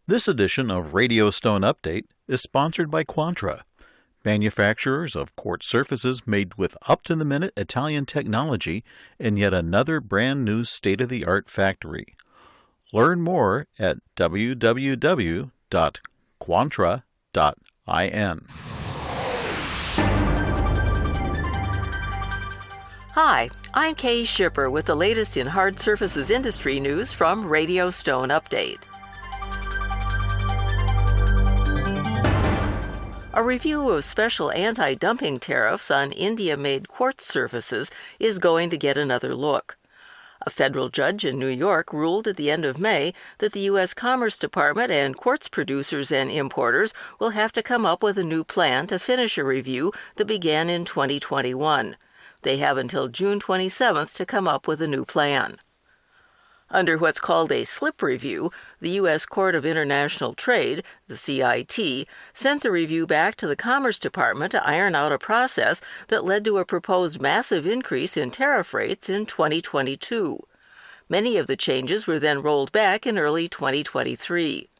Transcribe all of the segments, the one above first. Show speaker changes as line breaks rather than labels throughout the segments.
This edition of Radio Stone Update is sponsored by Quantra, manufacturers of quartz surfaces made with up-to-the-minute Italian technology in yet another brand new state-of-the-art factory. Learn more at www.quantra.in.
Hi, I'm Kay Shipper with the latest in hard surfaces industry news from Radio Stone Update. A review of special anti-dumping tariffs on India-made quartz surfaces is going to get another look. A federal judge in New York ruled at the end of May that the U.S. Commerce Department and quartz producers and importers will have to come up with a new plan to finish a review that began in 2021. They have until June 27th to come up with a new plan. Under what's called a slip review, the U.S. Court of International Trade, the CIT, sent the review back to the Commerce Department to iron out a process that led to a proposed massive increase in tariff rates in 2022. Many of the changes were then rolled back in early 2023.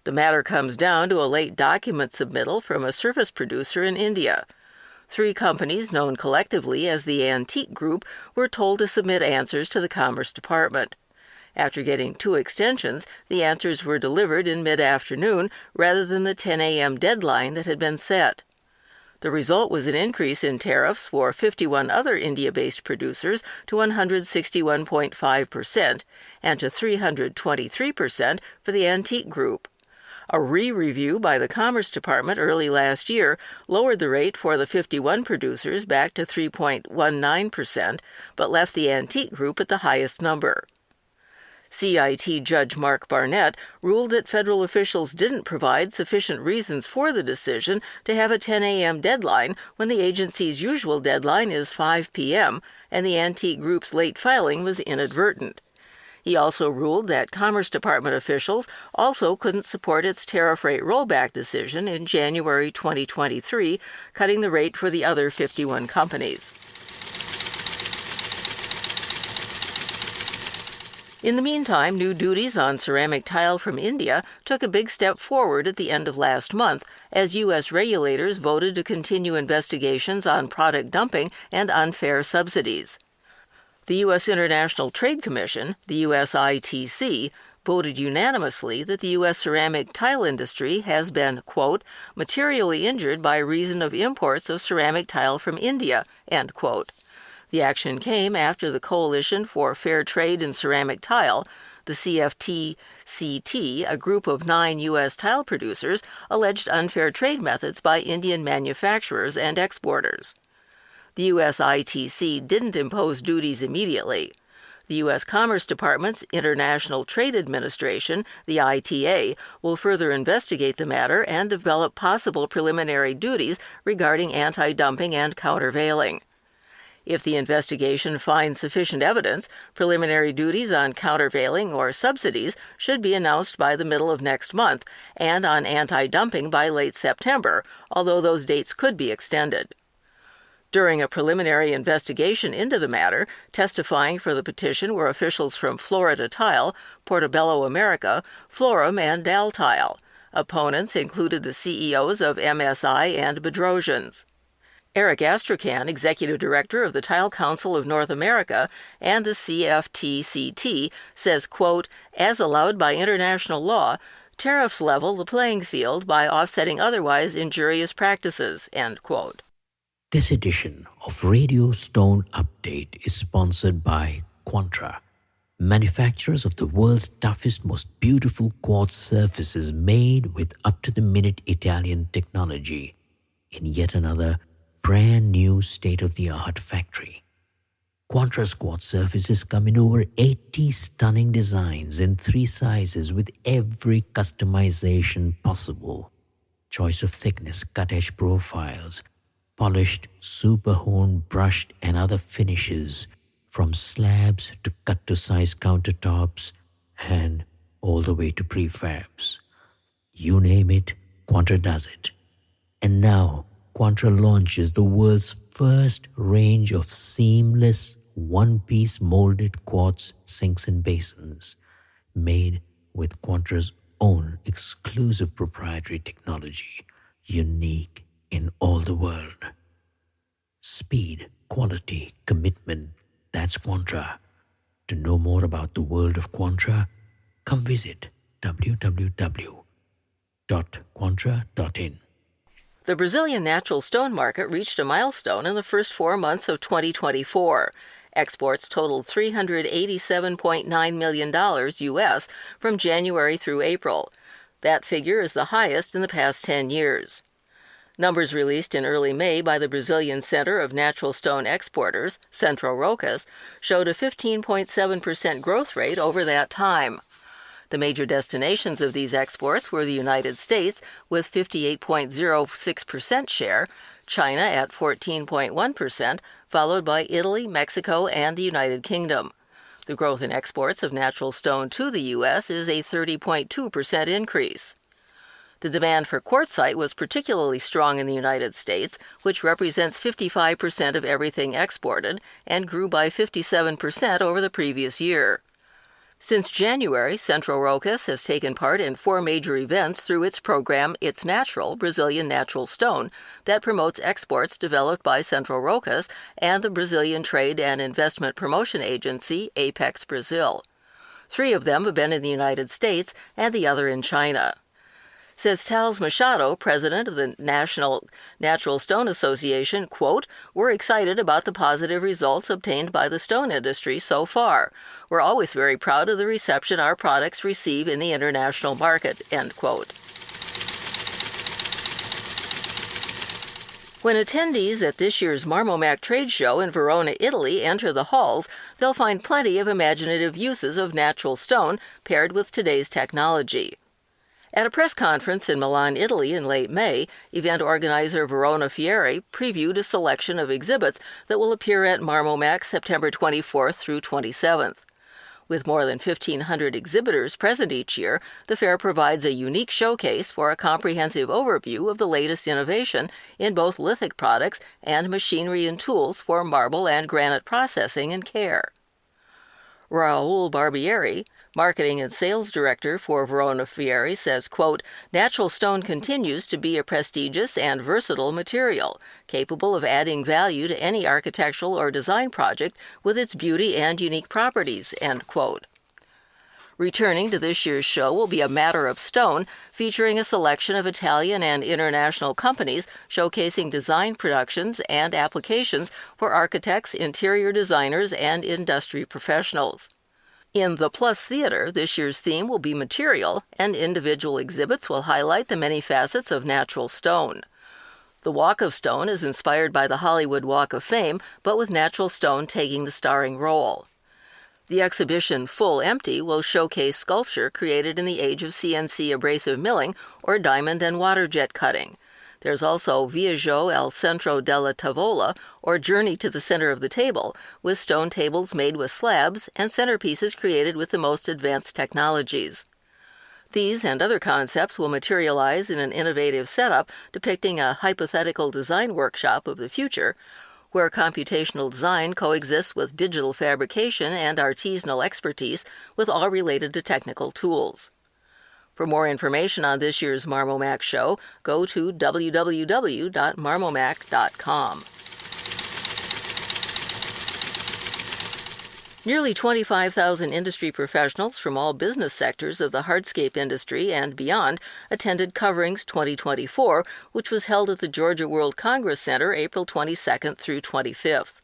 The matter comes down to a late document submittal from a surface producer in India. 3 companies, known collectively as the Antique Group, were told to submit answers to the Commerce Department. After getting 2 extensions, the answers were delivered in mid-afternoon rather than the 10 a.m. deadline that had been set. The result was an increase in tariffs for 51 other India-based producers to 161.5% and to 323% for the Antique Group. A re-review by the Commerce Department early last year lowered the rate for the 51 producers back to 3.19%, but left the Antique Group at the highest number. CIT Judge Mark Barnett ruled that federal officials didn't provide sufficient reasons for the decision to have a 10 a.m. deadline when the agency's usual deadline is 5 p.m., and the Antique Group's late filing was inadvertent. He also ruled that Commerce Department officials also couldn't support its tariff rate rollback decision in January 2023, cutting the rate for the other 51 companies. In the meantime, new duties on ceramic tile from India took a big step forward at the end of last month as U.S. regulators voted to continue investigations on product dumping and unfair subsidies. The U.S. International Trade Commission, the USITC, voted unanimously that the U.S. ceramic tile industry has been, quote, materially injured by reason of imports of ceramic tile from India, end quote. The action came after the Coalition for Fair Trade in Ceramic Tile, the CFTCT, a group of 9 U.S. tile producers, alleged unfair trade methods by Indian manufacturers and exporters. The USITC didn't impose duties immediately. The U.S. Commerce Department's International Trade Administration, the ITA, will further investigate the matter and develop possible preliminary duties regarding anti-dumping and countervailing. If the investigation finds sufficient evidence, preliminary duties on countervailing or subsidies should be announced by the middle of next month, and on anti-dumping by late September, although those dates could be extended. During a preliminary investigation into the matter, testifying for the petition were officials from Florida Tile, Portobello America, Florum, and Dal Tile. Opponents included the CEOs of MSI and Bedrosians. Eric Astrakhan, executive director of the Tile Council of North America and the CFTCT, says, quote, as allowed by international law, tariffs level the playing field by offsetting otherwise injurious practices, end quote.
This edition of Radio Stone Update is sponsored by Quantra, manufacturers of the world's toughest, most beautiful quartz surfaces made with up-to-the-minute Italian technology in yet another brand new state-of-the-art factory. Quantra's quartz surfaces come in over 80 stunning designs in 3 sizes with every customization possible. Choice of thickness, cut-edge profiles, polished, super-honed, brushed and other finishes from slabs to cut-to-size countertops and all the way to prefabs. You name it, Quantra does it. And now, Quantra launches the world's first range of seamless, one-piece molded quartz sinks and basins made with Quantra's own exclusive proprietary technology, unique in all the world. Speed, quality, commitment, that's Quantra. To know more about the world of Quantra, come visit www.quantra.in.
The Brazilian natural stone market reached a milestone in the first 4 months of 2024. Exports totaled $387.9 million U.S. from January through April. That figure is the highest in the past 10 years. Numbers released in early May by the Brazilian Center of Natural Stone Exporters, Centro Rocas, showed a 15.7% growth rate over that time. The major destinations of these exports were the United States with 58.06% share, China at 14.1%, followed by Italy, Mexico, and the United Kingdom. The growth in exports of natural stone to the U.S. is a 30.2% increase. The demand for quartzite was particularly strong in the United States, which represents 55% of everything exported, and grew by 57% over the previous year. Since January, Centro Rocas has taken part in 4 major events through its program It's Natural, Brazilian Natural Stone, that promotes exports developed by Centro Rocas and the Brazilian Trade and Investment Promotion Agency, Apex Brazil. 3 of them have been in the United States and the other in China. Says Tals Machado, president of the National Natural Stone Association, quote, "We're excited about the positive results obtained by the stone industry so far. We're always very proud of the reception our products receive in the international market," end quote. When attendees at this year's Marmomac trade show in Verona, Italy enter the halls, they'll find plenty of imaginative uses of natural stone paired with today's technology. At a press conference in Milan, Italy in late May, event organizer Verona Fieri previewed a selection of exhibits that will appear at Marmomac September 24th through 27th. With more than 1,500 exhibitors present each year, the fair provides a unique showcase for a comprehensive overview of the latest innovation in both lithic products and machinery and tools for marble and granite processing and care. Raul Barbieri, marketing and sales director for Verona Fieri, says, quote, "Natural stone continues to be a prestigious and versatile material, capable of adding value to any architectural or design project with its beauty and unique properties," end quote. Returning to this year's show will be a Matter of Stone, featuring a selection of Italian and international companies showcasing design productions and applications for architects, interior designers, and industry professionals. In the Plus Theater, this year's theme will be material, and individual exhibits will highlight the many facets of natural stone. The Walk of Stone is inspired by the Hollywood Walk of Fame, but with natural stone taking the starring role. The exhibition Full Empty will showcase sculpture created in the age of CNC abrasive milling or diamond and water jet cutting. There's also Viaggio al Centro della Tavola, or Journey to the Center of the Table, with stone tables made with slabs and centerpieces created with the most advanced technologies. These and other concepts will materialize in an innovative setup depicting a hypothetical design workshop of the future, where computational design coexists with digital fabrication and artisanal expertise with all related to technical tools. For more information on this year's Marmomac show, go to www.marmomac.com. Nearly 25,000 industry professionals from all business sectors of the hardscape industry and beyond attended Coverings 2024, which was held at the Georgia World Congress Center April 22nd through 25th.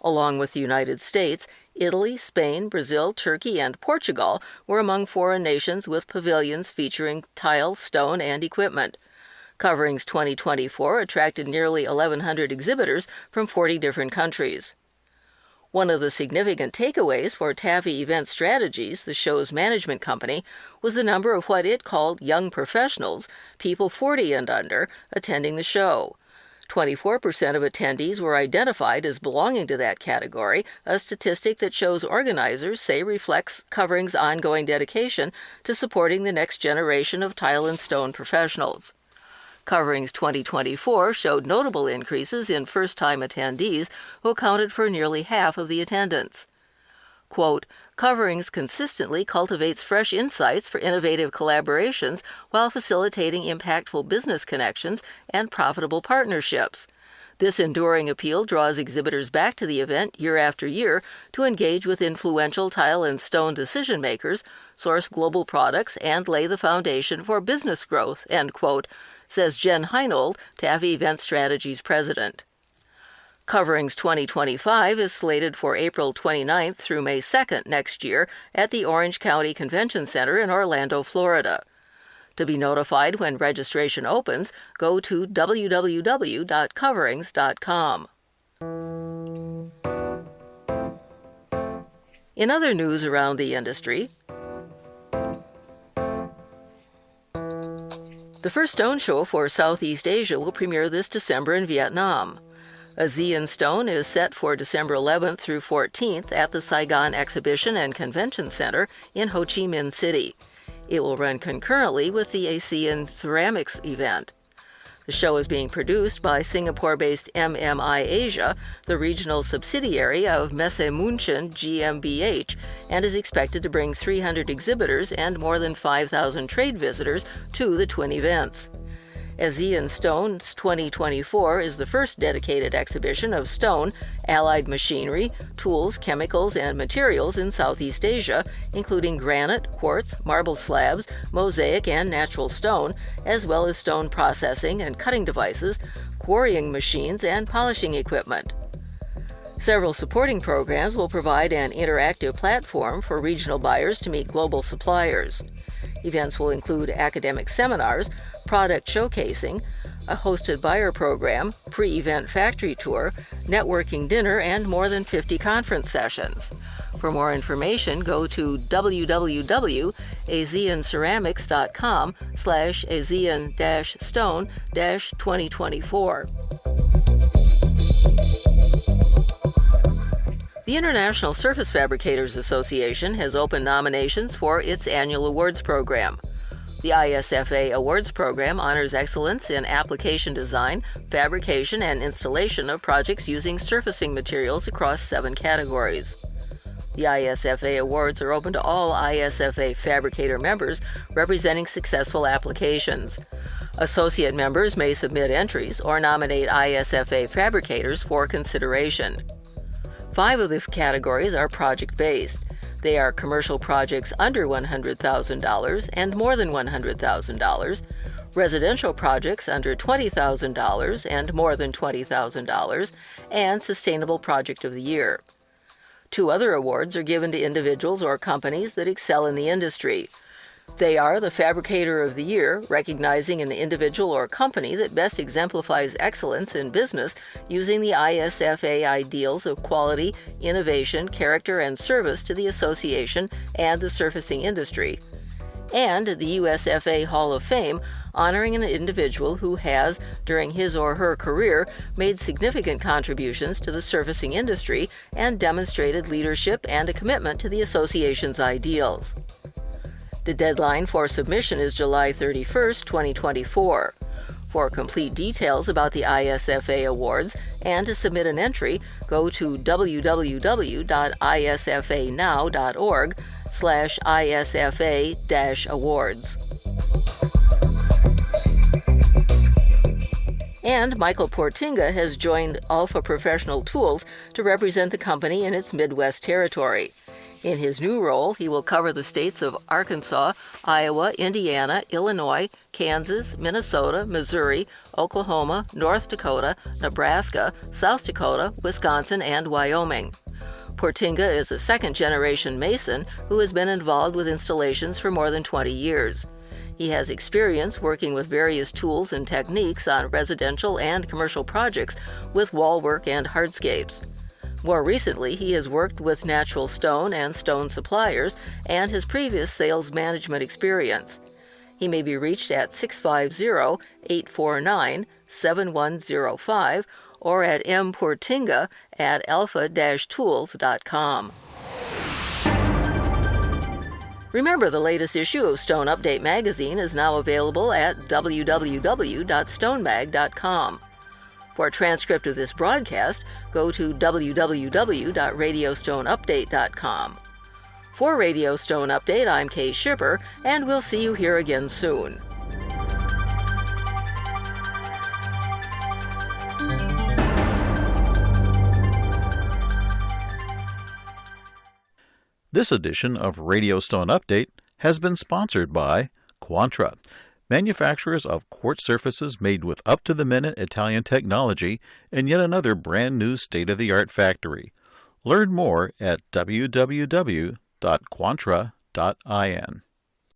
Along with the United States, Italy, Spain, Brazil, Turkey, and Portugal were among foreign nations with pavilions featuring tile, stone, and equipment. Coverings 2024 attracted nearly 1,100 exhibitors from 40 different countries. One of the significant takeaways for Taffy Event Strategies, the show's management company, was the number of what it called young professionals, people 40 and under, attending the show. 24% of attendees were identified as belonging to that category, a statistic that shows organizers say reflects Covering's ongoing dedication to supporting the next generation of tile and stone professionals. Coverings 2024 showed notable increases in first-time attendees, who accounted for nearly half of the attendance. quote, "Coverings consistently cultivates fresh insights for innovative collaborations while facilitating impactful business connections and profitable partnerships. This enduring appeal draws exhibitors back to the event year after year to engage with influential tile and stone decision makers, source global products, and lay the foundation for business growth," end quote, says Jen Heinold, Taffy Event Strategies president. Coverings 2025 is slated for April 29th through May 2nd next year at the Orange County Convention Center in Orlando, Florida. To be notified when registration opens, go to www.coverings.com. In other news around the industry, the first stone show for Southeast Asia will premiere this December in Vietnam. ASEAN Stone is set for December 11th through 14th at the Saigon Exhibition and Convention Center in Ho Chi Minh City. It will run concurrently with the ASEAN Ceramics event. The show is being produced by Singapore-based MMI Asia, the regional subsidiary of Messe München GmbH, and is expected to bring 300 exhibitors and more than 5,000 trade visitors to the twin events. ASEAN Stone's 2024 is the first dedicated exhibition of stone, allied machinery, tools, chemicals, and materials in Southeast Asia, including granite, quartz, marble slabs, mosaic, and natural stone, as well as stone processing and cutting devices, quarrying machines, and polishing equipment. Several supporting programs will provide an interactive platform for regional buyers to meet global suppliers. Events will include academic seminars, product showcasing, a hosted buyer program, pre-event factory tour, networking dinner, and more than 50 conference sessions. For more information, go to www.asianceramics.com/ASEAN-stone-2024. The International Surface Fabricators Association has opened nominations for its annual awards program. The ISFA Awards Program honors excellence in application design, fabrication, and installation of projects using surfacing materials across 7 categories. The ISFA Awards are open to all ISFA fabricator members representing successful applications. Associate members may submit entries or nominate ISFA fabricators for consideration. 5 of the categories are project-based. They are commercial projects under $100,000 and more than $100,000, residential projects under $20,000 and more than $20,000, and Sustainable Project of the Year. 2 other awards are given to individuals or companies that excel in the industry. They are the Fabricator of the Year, recognizing an individual or company that best exemplifies excellence in business using the ISFA ideals of quality, innovation, character, and service to the association and the surfacing industry. And the USFA Hall of Fame, honoring an individual who has, during his or her career, made significant contributions to the surfacing industry and demonstrated leadership and a commitment to the association's ideals. The deadline for submission is July 31st, 2024. For complete details about the ISFA Awards and to submit an entry, go to www.isfanow.org/ISFA-awards. And Michael Poortinga has joined Alpha Professional Tools to represent the company in its Midwest territory. In his new role, he will cover the states of Arkansas, Iowa, Indiana, Illinois, Kansas, Minnesota, Missouri, Oklahoma, North Dakota, Nebraska, South Dakota, Wisconsin, and Wyoming. Poortinga is a second-generation mason who has been involved with installations for more than 20 years. He has experience working with various tools and techniques on residential and commercial projects with wall work and hardscapes. More recently, he has worked with natural stone and stone suppliers and his previous sales management experience. He may be reached at 650-849-7105 or at mpoortinga@alpha-tools.com. Remember, the latest issue of Stone Update magazine is now available at www.stonemag.com. For a transcript of this broadcast, go to www.radiostoneupdate.com. For Radio Stone Update, I'm Kay Shipper, and we'll see you here again soon.
This edition of Radio Stone Update has been sponsored by Quantra, manufacturers of quartz surfaces made with up-to-the-minute Italian technology in yet another brand-new state-of-the-art factory. Learn more at www.quantra.in.